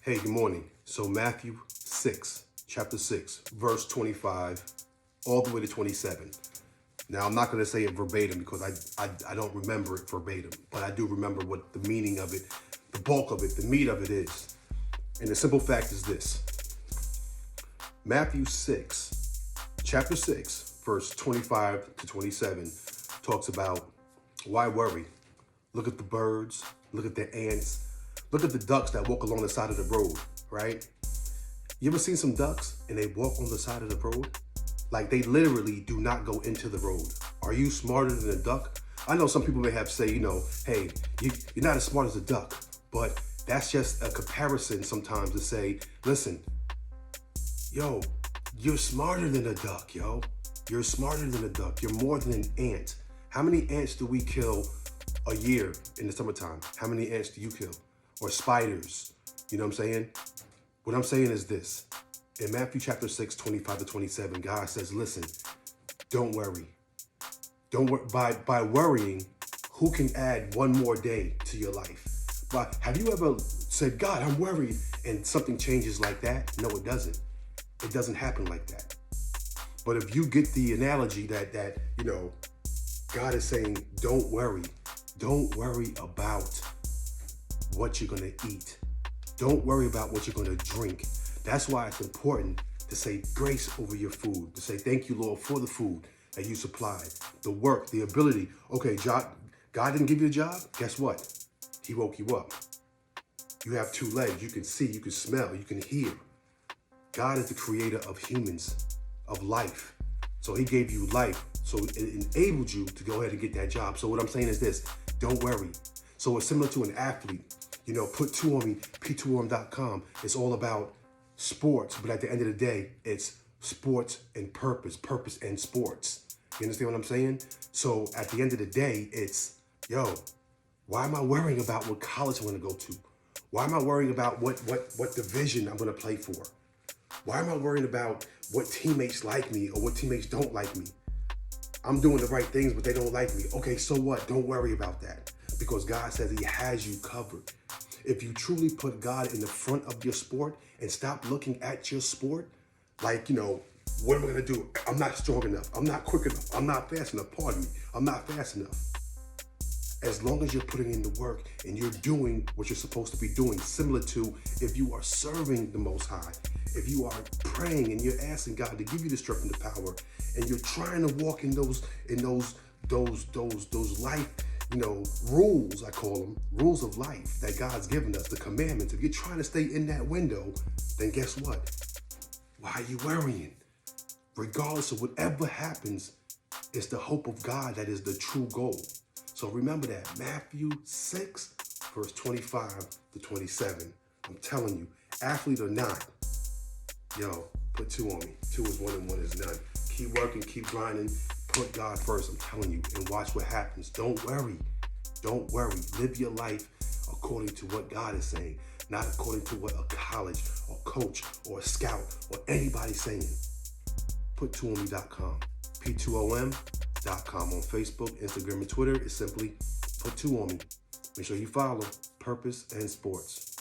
Hey, good morning. So Matthew 6, chapter 6, verse 25, all the way to 27. Now, I'm not going to say it verbatim because I don't remember it verbatim, but I do remember what the meaning of it, the bulk of it, the meat of it is. And the simple fact is this. Matthew 6, chapter 6, verse 25 to 27 talks about why worry? Look at the birds, look at the ants, look at the ducks that walk along the side of the road, right? You ever seen some ducks and they walk on the side of the road? Like they literally do not go into the road. Are you smarter than a duck? I know some people may have say, hey, you're not as smart as a duck, but that's just a comparison sometimes to say, listen, yo, you're smarter than a duck, yo. You're smarter than a duck. You're more than an ant. How many ants do we kill a year in the summertime? How many ants do you kill? Or spiders? You know what I'm saying? What I'm saying is this. In Matthew chapter 6, 25 to 27, God says, listen, don't worry. Don't worry. By worrying, who can add one more day to your life? But have you ever said, God, I'm worried, and something changes like that? No, it doesn't. It doesn't happen like that. But if you get the analogy that God is saying, don't worry. Don't worry about what you're going to eat. Don't worry about what you're going to drink. That's why it's important to say grace over your food, to say thank you, Lord, for the food that you supplied, the work, the ability. Okay, God didn't give you a job? Guess what? He woke you up. You have two legs. You can see, you can smell, you can hear. God is the creator of humans, of life. So he gave you life. So it enabled you to go ahead and get that job. So what I'm saying is this, don't worry. So it's similar to an athlete. Put two on me, p2arm.com. It's all about sports, but at the end of the day, it's sports and purpose and sports. You understand what I'm saying? So at the end of the day, it's, why am I worrying about what college I'm gonna go to? Why am I worrying about what division I'm gonna play for? Why am I worrying about what teammates like me or what teammates don't like me? I'm doing the right things, but they don't like me. Okay, so what? Don't worry about that because God says he has you covered. If you truly put God in the front of your sport and stop looking at your sport, like, what am I gonna do? I'm not strong enough. I'm not quick enough. I'm not fast enough. Pardon me. I'm not fast enough. As long as you're putting in the work and you're doing what you're supposed to be doing, similar to if you are serving the Most High, if you are praying and you're asking God to give you the strength and the power, and you're trying to walk in those life, rules, I call them, rules of life that God's given us, the commandments. If you're trying to stay in that window, then guess what? Why are you worrying? Regardless of whatever happens, it's the hope of God that is the true goal. So remember that, Matthew 6, verse 25 to 27. I'm telling you, athlete or not, put two on me. Two is one and one is none. Keep working, keep grinding, put God first, I'm telling you, and watch what happens. Don't worry. Don't worry. Live your life according to what God is saying, not according to what a college or coach or a scout or anybody's saying. Put 2onme.com, p2om.com on Facebook, Instagram, and Twitter. It's simply put two on me. Make sure you follow Purpose and Sports.